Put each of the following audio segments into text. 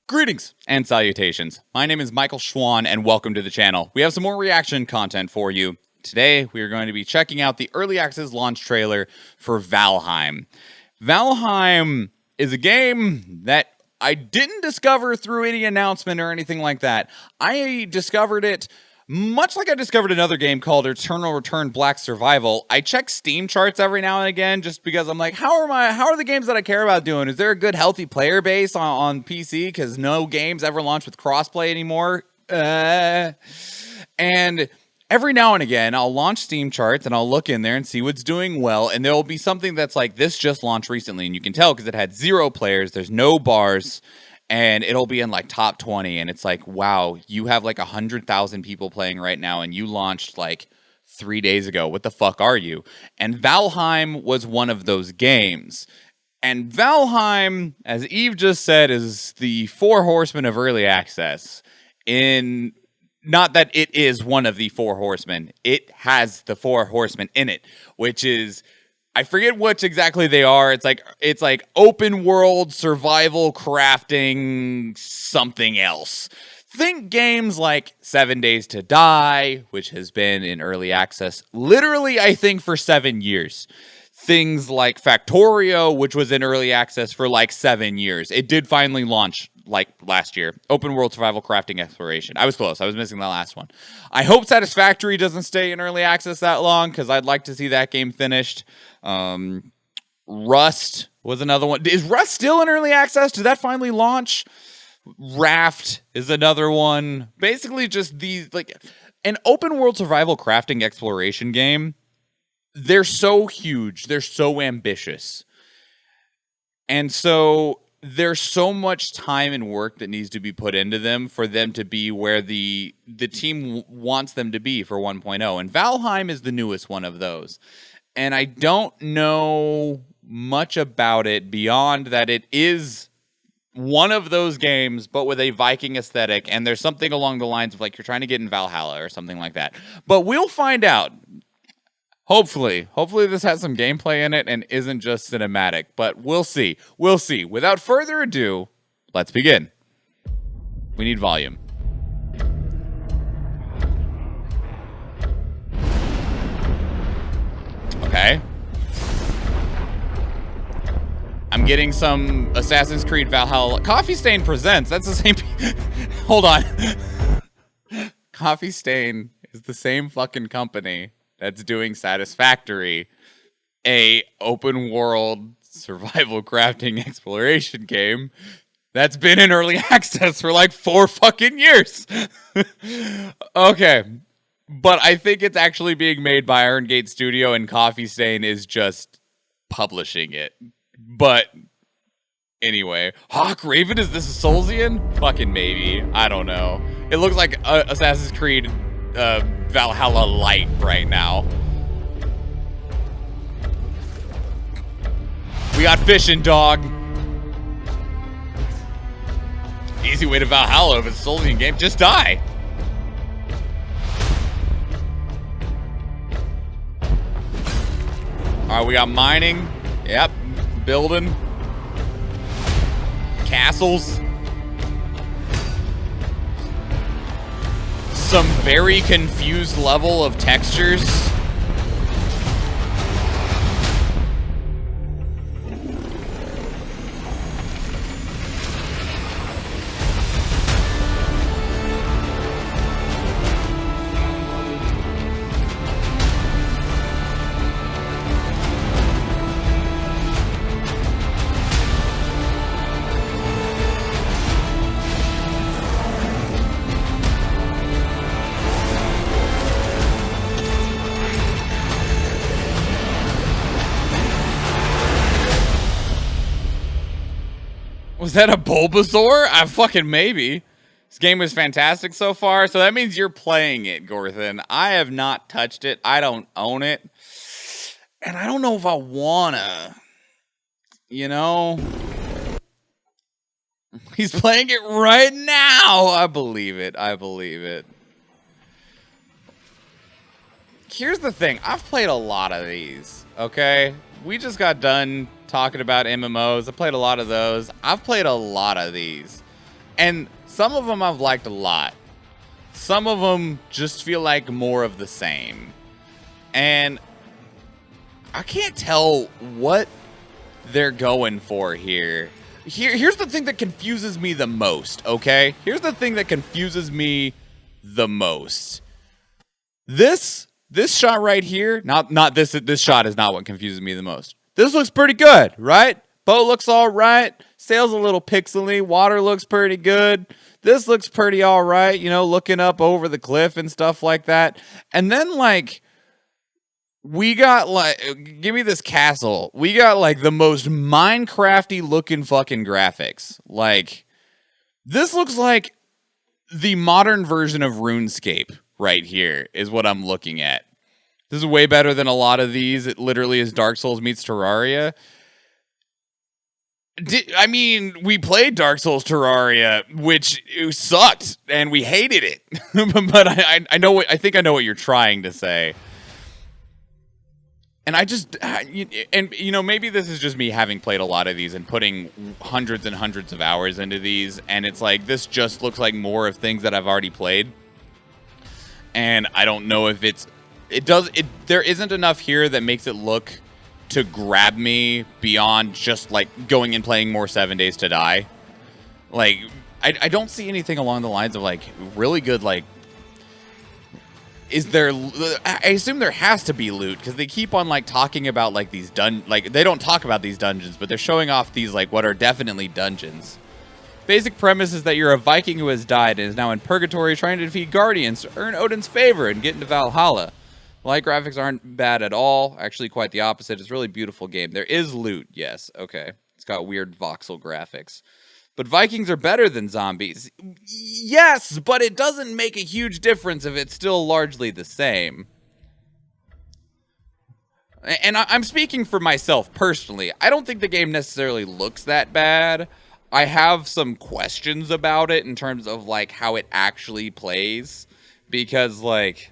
Greetings and salutations. My name is Michael Schwahn and welcome to the channel. We have some more reaction content for you. Today we are going to be checking out the early access launch trailer for Valheim. Valheim is a game that I didn't discover through any announcement or anything like that. I discovered it much like I discovered another game called Eternal Return Black Survival. I check Steam charts every now and again just because I'm like, how are the games that I care about doing? Is there a good healthy player base on PC? Because no games ever launch with crossplay anymore. And every now and again, I'll launch Steam charts and I'll look in there and see what's doing well. And there will be something that's like, this just launched recently. And you can tell because it had 0 players. There's no bars. And it'll be in like top 20. And it's like, wow, you have like 100,000 people playing right now. And you launched like 3 days ago. What the fuck are you? And Valheim was one of those games. And Valheim, as Eve just said, is the 4 horsemen of early access. Not that it is one of the 4 horsemen. It has the 4 horsemen in it, which is, I forget which exactly they are. It's like open world survival crafting something else. Think games like 7 Days to Die, which has been in early access literally, I think, for 7 years. Things like Factorio, which was in early access for like 7 years. It did finally launch like last year. Open world survival crafting exploration. I was close. I was missing the last one. I hope Satisfactory doesn't stay in early access that long because I'd like to see that game finished. Rust was another one. Is Rust still in early access? Did that finally launch? Raft is another one. Basically just these, like, an open world survival crafting exploration game. They're so huge. They're so ambitious. And so there's so much time and work that needs to be put into them for them to be where the team wants them to be for 1.0. And Valheim is the newest one of those. And I don't know much about it beyond that it is one of those games, but with a Viking aesthetic. And there's something along the lines of like you're trying to get in Valhalla or something like that. But we'll find out. Hopefully this has some gameplay in it and isn't just cinematic, but we'll see. We'll see. Without further ado, let's begin. We need volume. Okay. I'm getting some Assassin's Creed Valhalla. Coffee Stain Presents. That's the same. Hold on. Coffee Stain is the same fucking company that's doing Satisfactory, a open world survival crafting exploration game that's been in early access for like 4 fucking years. Okay. But I think it's actually being made by Iron Gate Studio and Coffee Stain is just publishing it. But anyway, Hawk Raven, is this a Soulsian? Fucking maybe. I don't know. It looks like Assassin's Creed Valhalla Light right now. We got fishing, dog. Easy way to Valhalla if it's a Soulsian game. Just die. Alright, we got mining. Yep. Building. Castles. Some very confused level of textures. Was that a Bulbasaur? Fucking maybe. This game was fantastic so far, so that means you're playing it, Gorthan. I have not touched it. I don't own it. And I don't know if I wanna. You know? He's playing it right now! I believe it. I believe it. Here's the thing. I've played a lot of these, okay? We just got done talking about MMOs. I played a lot of those. I've played a lot of these. And some of them I've liked a lot. Some of them just feel like more of the same. And I can't tell what they're going for here. Here's the thing that confuses me the most, okay? Here's the thing that confuses me the most. This shot right here, not this shot is not what confuses me the most. This looks pretty good, right? Boat looks all right. Sail's a little pixely. Water looks pretty good. This looks pretty all right, you know, looking up over the cliff and stuff like that. And then, like, we got, like, give me this castle. We got, like, the most Minecrafty looking fucking graphics. Like, this looks like the modern version of RuneScape right here is what I'm looking at. This is way better than a lot of these. It literally is Dark Souls meets Terraria. I mean, we played Dark Souls Terraria, which sucked, and we hated it. But I know what I think I know what you're trying to say. And you know, maybe this is just me having played a lot of these and putting hundreds and hundreds of hours into these, and it's like this just looks like more of things that I've already played. And I don't know if there isn't enough here that makes it look to grab me beyond just like going and playing more 7 Days to Die. Like, I don't see anything along the lines of like really good, like, is there, I assume there has to be loot because they keep on like talking about like these like they don't talk about these dungeons, but they're showing off these like what are definitely dungeons. Basic premise is that you're a Viking who has died and is now in purgatory trying to defeat guardians to earn Odin's favor and get into Valhalla. Light graphics aren't bad at all. Actually, quite the opposite. It's a really beautiful game. There is loot, yes. Okay. It's got weird voxel graphics. But Vikings are better than zombies. Yes, but it doesn't make a huge difference if it's still largely the same. And I'm speaking for myself personally. I don't think the game necessarily looks that bad. I have some questions about it in terms of like how it actually plays. Because like,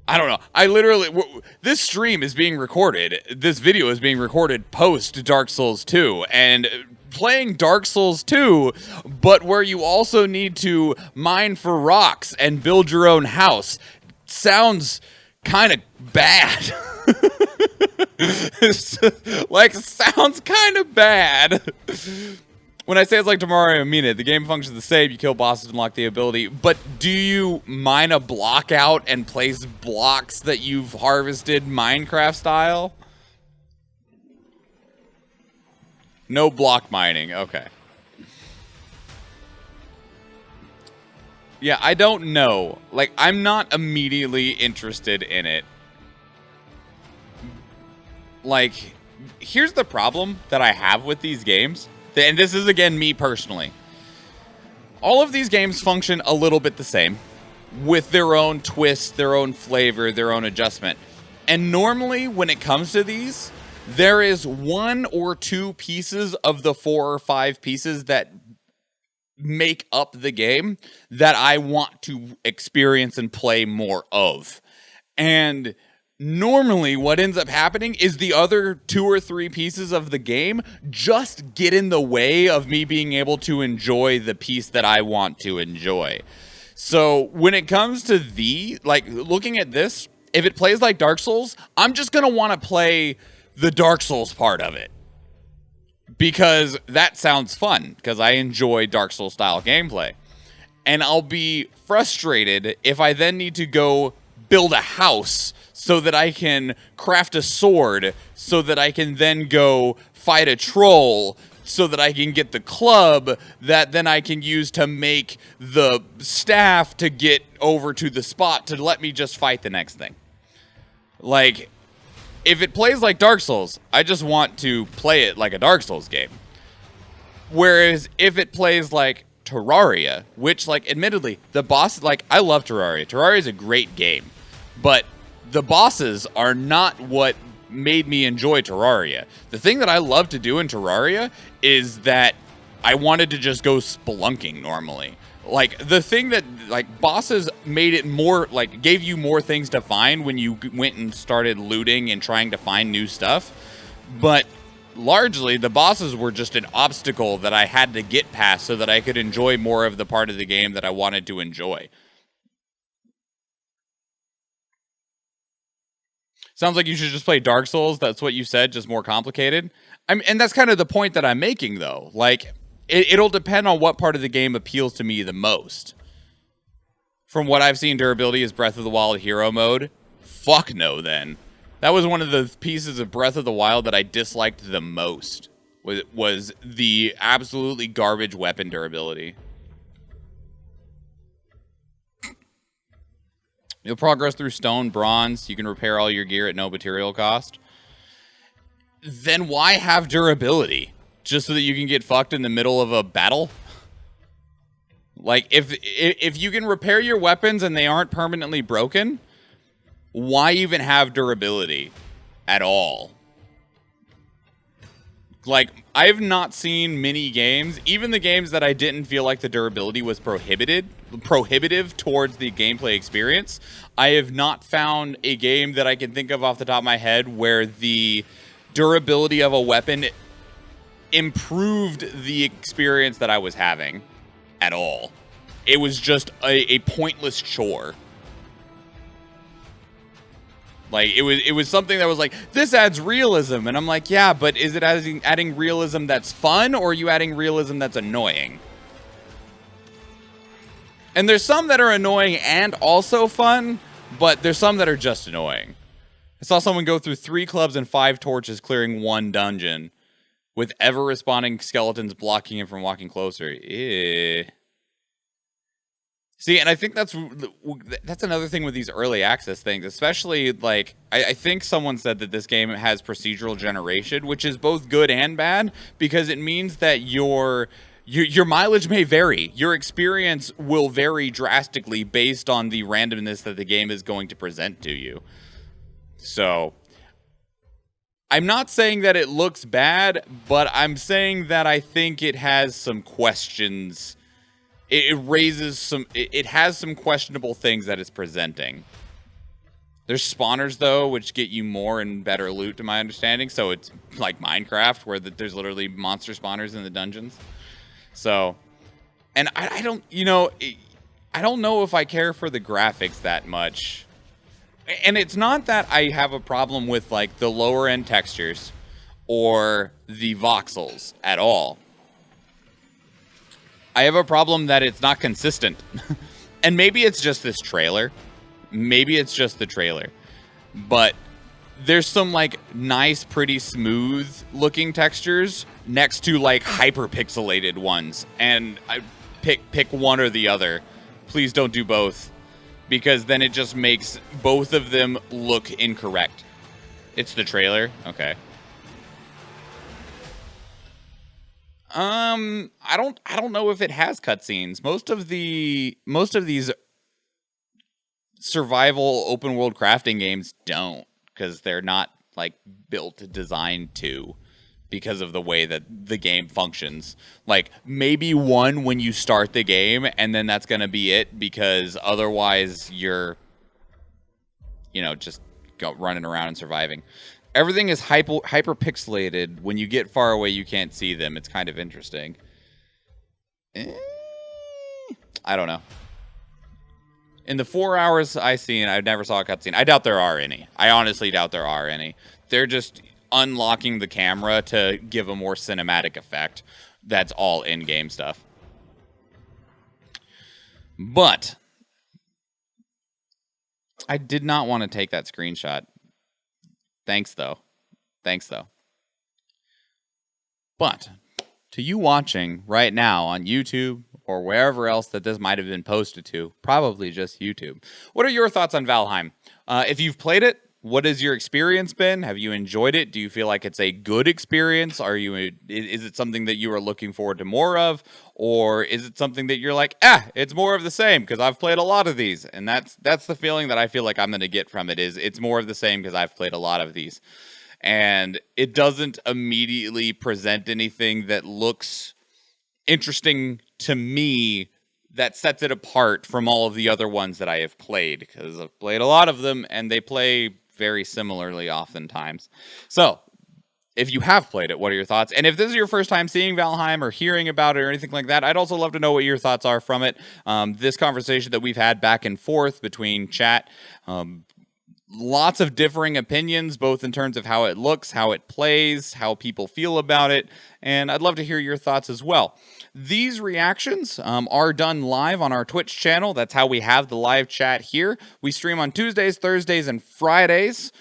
I don't know. I literally, this stream is being recorded. This video is being recorded post Dark Souls 2. And playing Dark Souls 2, but where you also need to mine for rocks and build your own house, sounds kind of bad. Like, sounds kind of bad. When I say it's like tomorrow, I mean it. The game functions the same. You kill bosses and unlock the ability. But do you mine a block out and place blocks that you've harvested Minecraft style? No block mining. Okay. Yeah, I don't know. Like, I'm not immediately interested in it. Like, here's the problem that I have with these games. And this is, again, me personally. All of these games function a little bit the same, with their own twist, their own flavor, their own adjustment. And normally, when it comes to these, there is one or two pieces of the 4 or 5 pieces that make up the game that I want to experience and play more of. And normally what ends up happening is the other 2 or 3 pieces of the game just get in the way of me being able to enjoy the piece that I want to enjoy. So when it comes to looking at this, if it plays like Dark Souls, I'm just going to want to play the Dark Souls part of it. Because that sounds fun, because I enjoy Dark Souls style gameplay. And I'll be frustrated if I then need to go build a house so that I can craft a sword, so that I can then go fight a troll, so that I can get the club that then I can use to make the staff to get over to the spot to let me just fight the next thing. Like, if it plays like Dark Souls, I just want to play it like a Dark Souls game. Whereas if it plays like Terraria, which, like, admittedly, the boss, like, I love Terraria. Terraria is a great game, but the bosses are not what made me enjoy Terraria. The thing that I love to do in Terraria is that I wanted to just go spelunking normally. Like, the thing that, like, bosses made it more, like, gave you more things to find when you went and started looting and trying to find new stuff. But largely, the bosses were just an obstacle that I had to get past so that I could enjoy more of the part of the game that I wanted to enjoy. Sounds like you should just play Dark Souls. That's what you said, just more complicated. And that's kind of the point that I'm making, though. Like, it'll depend on what part of the game appeals to me the most. From what I've seen, durability is Breath of the Wild hero mode. Fuck no, then. That was one of the pieces of Breath of the Wild that I disliked the most. Was the absolutely garbage weapon durability. You'll progress through stone, bronze. You can repair all your gear at no material cost. Then why have durability? Just so that you can get fucked in the middle of a battle? Like, if you can repair your weapons and they aren't permanently broken, why even have durability at all? Like, I have not seen many games, even the games that I didn't feel like the durability was prohibitive towards the gameplay experience. I have not found a game that I can think of off the top of my head where the durability of a weapon improved the experience that I was having at all. It was just a pointless chore. Like, it was something that was like, this adds realism. And I'm like, yeah, but is it adding realism that's fun, or are you adding realism that's annoying? And there's some that are annoying and also fun, but there's some that are just annoying. I saw someone go through 3 clubs and 5 torches clearing 1 dungeon, with ever-responding skeletons blocking him from walking closer. See, and I think that's another thing with these early access things, especially, like, I think someone said that this game has procedural generation, which is both good and bad, because it means that your mileage may vary. Your experience will vary drastically based on the randomness that the game is going to present to you. So, I'm not saying that it looks bad, but I'm saying that I think it has some questions. It has some questionable things that it's presenting. There's spawners, though, which get you more and better loot, to my understanding. So it's like Minecraft, where there's literally monster spawners in the dungeons. So, and I don't know if I care for the graphics that much. And it's not that I have a problem with, like, the lower end textures or the voxels at all. I have a problem that it's not consistent. And maybe it's just this trailer. Maybe it's just the trailer. But there's some, like, nice, pretty smooth looking textures next to, like, hyper-pixelated ones. And I pick one or the other. Please don't do both. Because then it just makes both of them look incorrect. It's the trailer? Okay. I don't know if it has cutscenes. Most of these survival open world crafting games don't, because they're not, like, built, designed to, because of the way that the game functions. Like, maybe one when you start the game, and then that's gonna be it, because otherwise you're, just running around and surviving. Everything is hyper pixelated. When you get far away, you can't see them. It's kind of interesting. I don't know. In the 4 hours I've seen, I never saw a cutscene. I doubt there are any. I honestly doubt there are any. They're just unlocking the camera to give a more cinematic effect. That's all in-game stuff. But I did not want to take that screenshot. Thanks, though. But to you watching right now on YouTube or wherever else that this might have been posted to, probably just YouTube, what are your thoughts on Valheim? If you've played it, what has your experience been? Have you enjoyed it? Do you feel like it's a good experience? Is it something that you are looking forward to more of? Or is it something that you're like, it's more of the same because I've played a lot of these? And that's the feeling that I feel like I'm going to get from it, is it's more of the same because I've played a lot of these. And it doesn't immediately present anything that looks interesting to me that sets it apart from all of the other ones that I have played, because I've played a lot of them and they play very similarly oftentimes. So, if you have played it, what are your thoughts? And if this is your first time seeing Valheim or hearing about it or anything like that, I'd also love to know what your thoughts are from it. This conversation that we've had back and forth between chat, lots of differing opinions, both in terms of how it looks, how it plays, how people feel about it, and I'd love to hear your thoughts as well. These reactions are done live on our Twitch channel. That's how we have the live chat here. We stream on Tuesdays, Thursdays, and Fridays,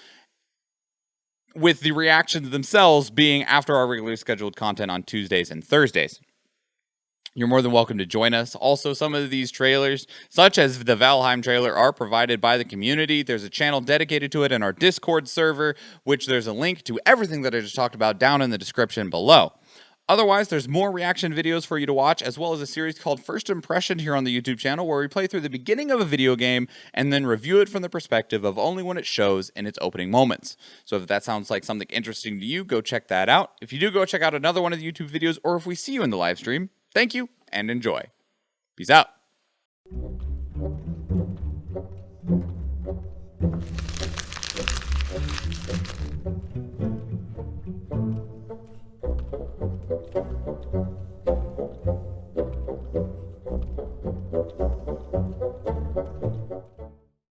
with the reactions themselves being after our regularly scheduled content on Tuesdays and Thursdays. You're more than welcome to join us. Also, some of these trailers, such as the Valheim trailer, are provided by the community. There's a channel dedicated to it in our Discord server, which there's a link to everything that I just talked about down in the description below. Otherwise, there's more reaction videos for you to watch, as well as a series called First Impression here on the YouTube channel, where we play through the beginning of a video game and then review it from the perspective of only when it shows in its opening moments. So if that sounds like something interesting to you, go check that out. If you do, go check out another one of the YouTube videos, or if we see you in the live stream, thank you and enjoy. Peace out.